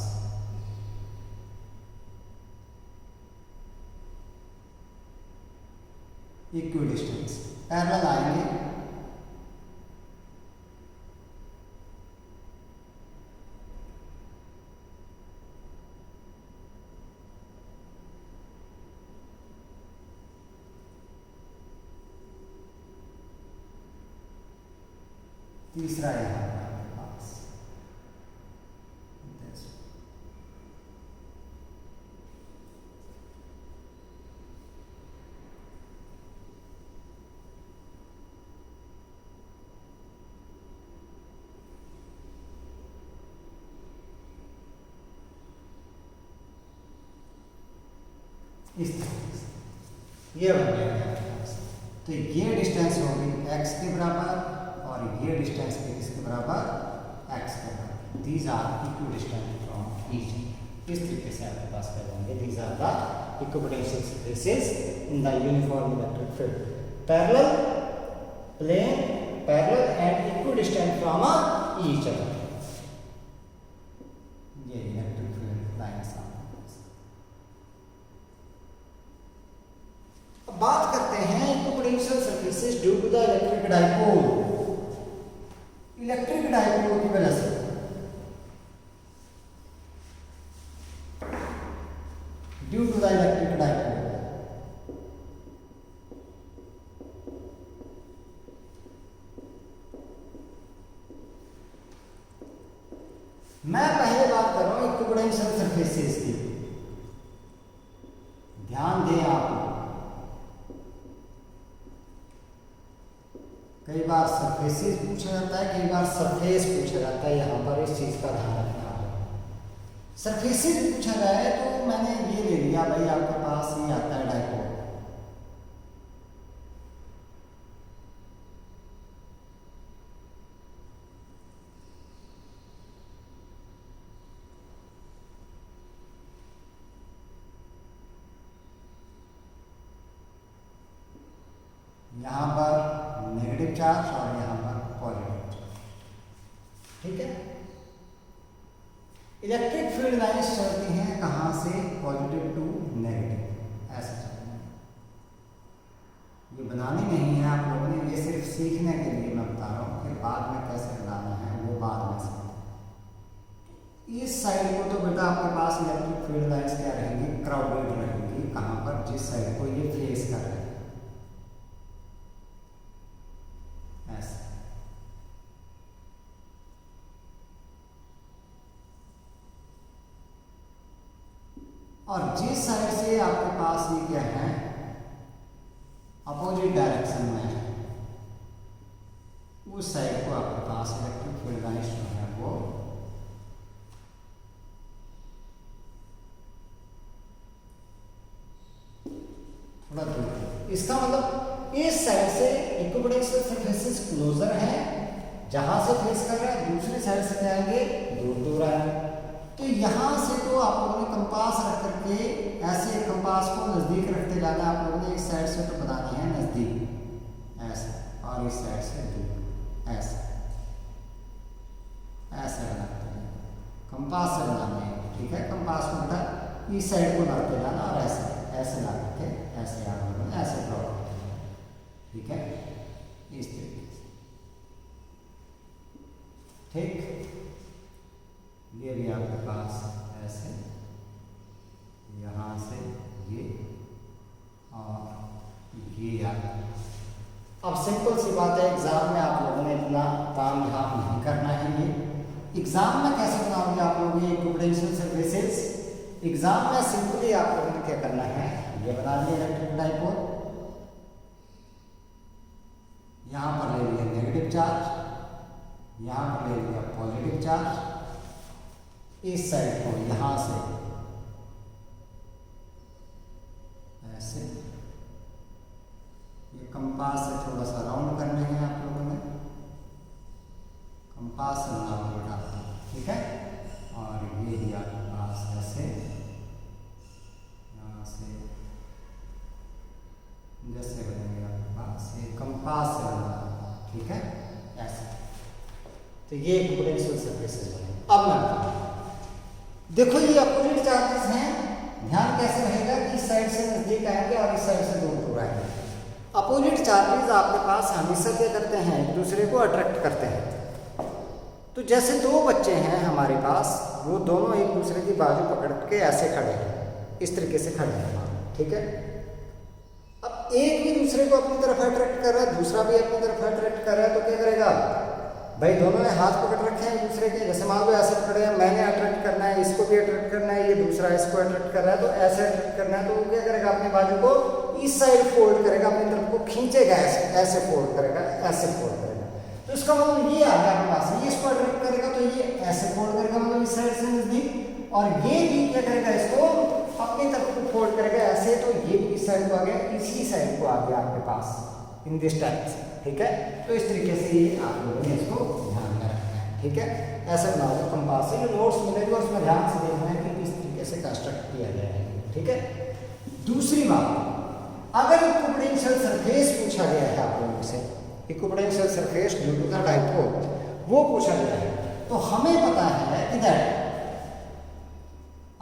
इक्वी डिस्टेंस पैरेलल आएंगे, तीसरा यहाँ आपके पास इस तरह से ये बन जाएगा आपके पास। तो ये डिस्टेंस होगी x के बराबर और ये डिस्टेंस भी किसके बराबर x के बराबर। These are equidistant from each. इस तरीके से आपके पास कर देंगे these are the equipotential surfaces in the uniform electric field, parallel, plane, parallel and equidistant from each other. ये इलेक्ट्रिक फील्ड लाइन्स। अब बात करते हैं equipotential surfaces due to the electric dipole. Electric dipole की वजह से due to the electric dipole मैं पहले बात कर रहा हूं इक्विपोटेंशियल सरफेसेस की। ध्यान दें आप, कई बार सरफेसेस पूछा जाता है, कई बार सरफेस पूछा जाता है। यहाँ पर इस चीज का ध्यान रखना है। सरफेसेस पूछा जाए तो मैंने ये ले लिया भाई, आपके पास ये आता है डाइपोल। यहाँ पर नेगेटिव चार्ज और यहाँ पर पॉजिटिव चार्ज, ठीक है। इलेक्ट्रिक फील्ड लाइन्स चलती हैं कहाँ से, पॉजिटिव टू नेगेटिव, ऐसे चलती हैं। ये बनानी नहीं है आप लोगों ने, ये सिर्फ सीखने के लिए मैं बता रहा हूँ। फिर बाद में कैसे बनाना है वो बाद में सीखना। इस साइड को तो बेटा आपके पास इलेक्ट्रिक फील्ड लाइन्स क्या रहेंगी, क्राउडेड रहेंगी। कहाँ पर, जिस साइड को ये फेस कर रहे हैं, ऐसे। और जिस साइड से आपके पास ये क्या है, अपोजिट डायरेक्शन में है, उस साइड को आपके पास इलेक्ट्रिक फील्ड लाइन्स जो है वो थोड़ा दूर। इसका मतलब इस साइड से इक्विपोटेंशियल सरफेसेस क्लोजर है, जहां से फेस कर रहे हैं, दूसरी साइड से जाएंगे दूर दूर आएंगे। तो यहाँ से तो आप लोगों ने कंपास रख करके ऐसे कंपास को नज़दीक रखते जाना। आप लोगों ने इस साइड से तो बनानी है नज़दीक, और इस साइड से डी, ऐसे ऐसे बनाते हैं, कंपास से बनाते हैं, ठीक है। कंपास को बेटा इस साइड को लाते जाना और ऐसे ऐसे ला के ऐसे आगे बढ़ना, ऐसे ड्रॉ करते हैं, ठीक है, इस तरीके से, ठीक। ये भी आपके पास ऐसे, यहाँ से ये और ये आगे। अब सिंपल सी बात है, एग्जाम में आप लोगों ने इतना ताम झाम नहीं करना है। ये एग्जाम में कैसे बनाओगे आप लोग ये इक्विपोटेंशियल सर्फेसेस? एग्जाम में सिंपली आप लोगों ने क्या करना है, ये बना लिया इलेक्ट्रिक डाइपोल, यहाँ पर ले लिया नेगेटिव चार्ज, यहाँ पर ले लिया पॉजिटिव चार्ज, इस साइड को यहाँ से ऐसे, ये कंपास से थोड़ा सा राउंड करने हैं आप लोगों ने, कंपास से राउंड बनाना, ठीक है। और ये ही आपके पास ऐसे, यहाँ से जैसे बनेंगे आपके पास ये कंपास से बनाना, ठीक है, ऐसे। तो ये इक्विपोटेंशियल सर्फेसेस बने। अब मैं देखो ये अपोजिट चार्जेस हैं, ध्यान कैसे रहेगा कि इस साइड से नजदीक आएंगे और इस साइड से दूर दूर आएंगे। अपोजिट चार्जेस आपके पास हमेशा क्या करते हैं, एक दूसरे को अट्रैक्ट करते हैं। तो जैसे दो बच्चे हैं हमारे पास, वो दोनों एक दूसरे की बाजू पकड़ के ऐसे खड़े हैं, इस तरीके से खड़े हैं, ठीक है। अब एक भी दूसरे को अपनी तरफ अट्रैक्ट कर रहा है, दूसरा भी अपनी तरफ अट्रैक्ट कर रहा है, तो क्या करेगा भाई, दोनों ने हाथ पकड़ रखे हैं एक दूसरे के, जैसे मान लो ऐसे पकड़े हैं, मैंने अट्रैक्ट करना है, इसको भी अट्रैक्ट करना है, ये दूसरा इसको अट्रैक्ट कर रहा है, तो ऐसे अट्रैक्ट करना है, तो वो क्या करेगा, अपनी बाजू को इस साइड फोल्ड करेगा, अपनी तरफ को खींचेगा, ऐसे ऐसे फोल्ड करेगा, ऐसे फोल्ड करेगा। तो इसका मतलब ये आ गया आपके पास, ये इसको अट्रैक्ट करेगा तो ये ऐसे फोल्ड करेगा, मतलब इस साइड से नजदीक, और ये भी क्या करेगा, इसको अपनी तरफ को फोल्ड करेगा ऐसे, तो ये भी इस साइड को आ गया, इसी साइड को आ गया आपके पास इन दिस टाइप से, ठीक है। तो इस तरीके से ये आप लोगों ने इसको ध्यान में रखना है, ठीक है। ऐसे बनाओगे कंपास से, जो नोट्स मिलेंगे उसमें ध्यान से देखना है कि किस तरीके से कंस्ट्रक्ट किया गया है, ठीक है। दूसरी बात, अगर इक्विपोटेंशियल सरफेस पूछा गया है आप लोगों से, equipotential surface due to the dipole, वो पूछा गया है, तो हमें पता है कि दैट,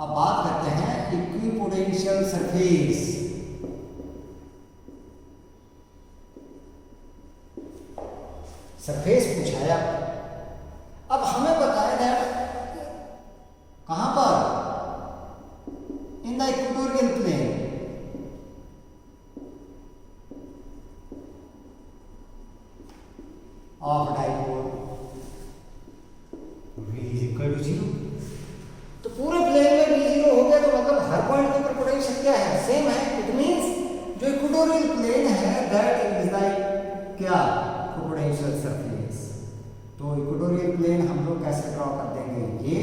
अब बात करते हैं इक्विपोटेंशियल सरफेस। सरफेस पूछा है आपको, अब हमें पता है दैट कहां पर, in the equatorial plane, of dipole v equal to 0। तो पूरे प्लेन में v 0 हो गया, तो मतलब हर पॉइंट के ऊपर पोटेंशियल क्या है, सेम है। इट मींस जो इक्वेटोरियल प्लेन है दैट इज लाइक क्या, इक्विपोटेंशियल सरफेस। तो इक्वेटोरियल प्लेन हम लोग कैसे ड्रॉ कर देंगे, ये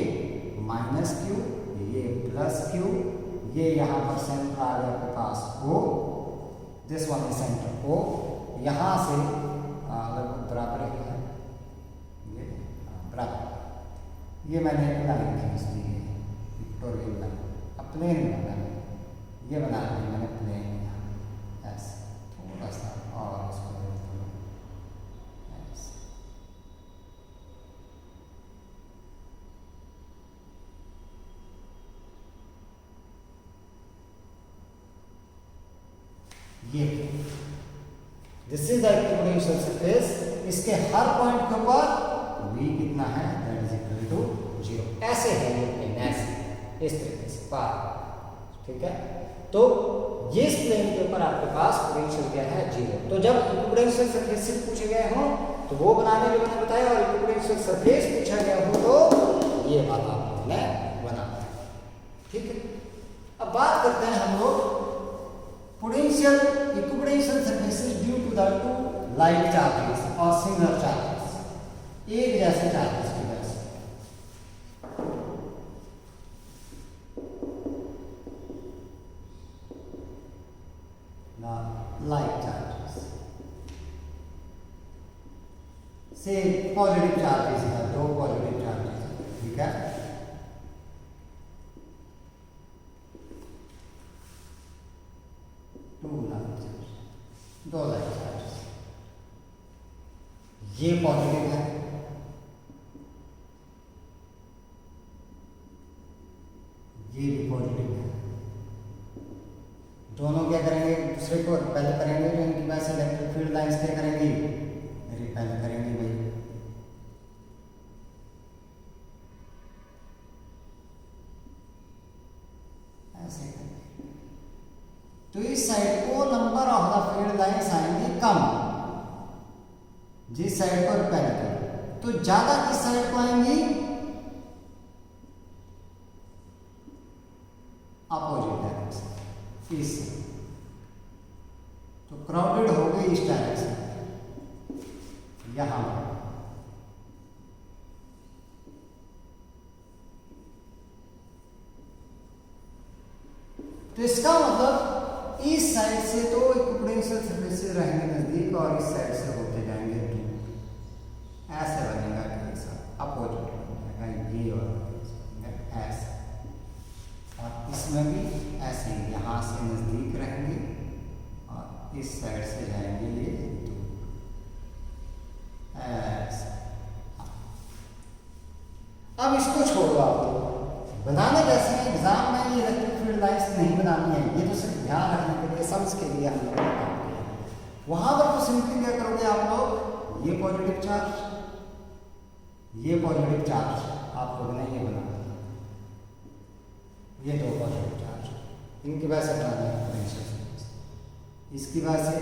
माइनस क्यू, ये प्लस क्यू, ये यहाँ पर सेंटर आ गया आपके पास O, this one is centre O, यहाँ से लगभग बराबर है, ये बराबर, ये मैंने एक लाइन खींच दी है, इक्वेटोरियल लाइन, अब प्लेन बना है, ये बना दिया मैंने प्लेन, ऐसे थोड़ा सा और इसको ये, this is the equipotential surface. इसके हर पॉइंट के ऊपर v कितना है, दैट इज इक्वल टू 0। ऐसे है ये प्लेन, ऐसे इस तरीके से पार, ठीक है। तो ये इस प्लेन के ऊपर आपके पास पोटेंशियल क्या है, 0। तो जब इक्विपोटेंशियल सरफेस पूछे गए हो तो वो बनाने जो मैंने बताया, और इक्विपोटेंशियल सरफेस पूछा गया हो तो ये वाला आपने बनाना, ठीक है। अब बात करते हैं हम लोग potential equipotential surfaces due to the two like charges और सिमिलर चार्जेस, एक जैसे चार्जेस की वजह से। लाइक चार्जेस से पॉजिटिव चार्जेस है, दो पॉजिटिव चार्जेस है, ठीक है। दो लाइक चार्जेस, ये पॉजिटिव है, ये भी पॉजिटिव है। दोनों क्या करेंगे, दूसरे को रिपेल करेंगे, तो इनकी वजह से इलेक्ट्रिक फील्ड लाइंस क्या करेंगी, रिपेल करेंगे भाई। ऐसे तो इस साइड को number of the field lines आएंगी कम, जिस साइड को रिपेल करें, तो ज्यादा किस साइड को आएंगी, अपोजिट डायरेक्शन इस। तो क्राउडेड हो गई इस डायरेक्शन यहां। तो इसका मतलब इस साइड से तो इक्विपोटेंशियल सर्फेसेस रहेंगे नजदीक और इस साइड से होते जाएंगे दूर। ऐसे बनेगा कैसा, अपोजिट बनेगा ये और ऐसे। और इसमें भी ऐसे ही यहाँ से नज़दीक रहेंगे और इस साइड से जाएंगे ये दूर, ऐसे। अब इसको छोड़ो, आप बनाने कैसे हैं, एग्जाम में ये इलेक्ट्रिक फील्ड लाइंस नहीं बनानी है, ये तो सिर्फ ध्यान रखने के लिए, समझ के लिए हम लोग काम किया। वहां पर तो सिंपली क्या करोगे आप लोग, ये पॉजिटिव चार्ज, ये पॉजिटिव चार्ज आप लोग ने ये बनाना, ये दो पॉजिटिव चार्ज, इनकी वजह से इसकी वजह से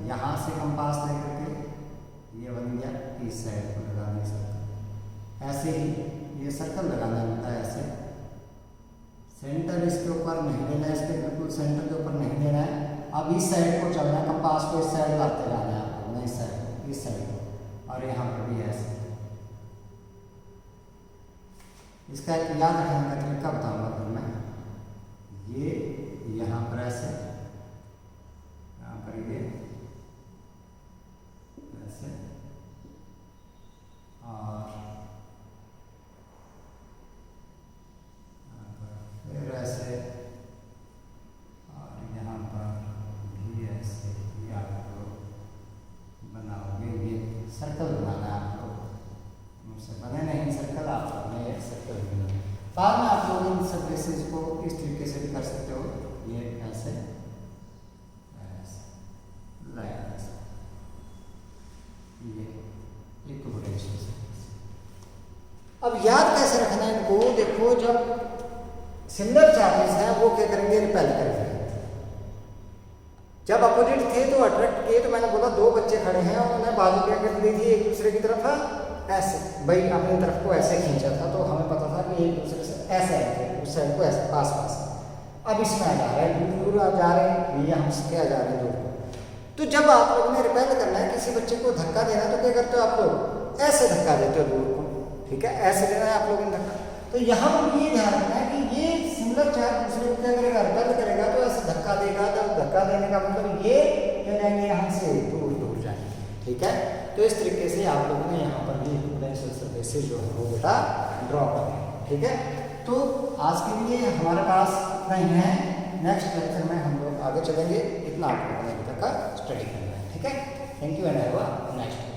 यहाँ से कंपास लेकर के ये बन गया, इस साइड को लगाने सर्कल। ऐसे ही ये सर्कल लगाना होता है, ऐसे सेंटर इसके ऊपर नहीं लेना है, इसके बिल्कुल सेंटर के ऊपर नहीं लेना है। अब इस साइड को चलना है, कंपास को इस साइड लाते जाना है आपको, इस साइड को, इस साइड को, और यहाँ पर भी ऐसे। इसका एक याद रखने का तरीका बताऊंगा फिर मैं। ये यहाँ पर ऐसे, यहाँ पर ये ऐसे, और फिर ऐसे, और यहाँ पर भी ऐसे ही आप लोग बनाओगे। ये सर्कल बनाना है आप लोग, मुझसे बने नहीं सर्कल, आप लोग ने सर्कल बनाना। बाद में आप लोग इन सर्फेसेस को इस तरीके से भी कर सकते हो, ये ऐसे लाइन, ये इक्विपोटेंशियल सर्फेस। अब याद कैसे रखना है इनको, देखो जब सिमिलर चार्जेस हैं वो क्या करेंगे, रिपेल करेंगे। जब अपोजिट थे तो अट्रैक्ट किए, तो मैंने बोला दो बच्चे खड़े हैं और उन्हें बाजू क्या कर दी थी एक दूसरे की तरफ ऐसे, भाई अपनी तरफ को ऐसे खींचा था, तो हमें पता था कि एक दूसरे से ऐसे आए थे, उस साइड को ऐसे पास पास। अब इसमें आ जा रहे हैं, दूर दूर आ जा रहे हैं, ये हमसे क्या जा रहे हैं दूर। तो जब आप लोगों ने रिपेल करना है, किसी बच्चे को धक्का देना है, तो क्या करते हो आप लोग, ऐसे धक्का देते हो दूर को, ठीक है, ऐसे देना है आप लोगों ने धक्का। तो यहाँ पर ये ध्यान रखना है कि ये सिमिलर चार्ज दूसरे को क्या करेगा, रिपेल करेगा, तो ऐसे धक्का देगा। तो धक्का देने का मतलब ये क्या जाएंगे, यहाँ से दूर दूर जाएंगे, ठीक है। तो इस तरीके से आप लोगों ने यहाँ पर भी इक्विपोटेंशियल सर्फेसेस जो है वो बेटा ड्रॉ करना है, ठीक है। तो आज के लिए हमारे पास इतना ही है, नेक्स्ट लेक्चर में हम लोग आगे चलेंगे। इतना आप लोगों ने अभी तक का स्टडी करना है, ठीक है। Thank you and have a nice day.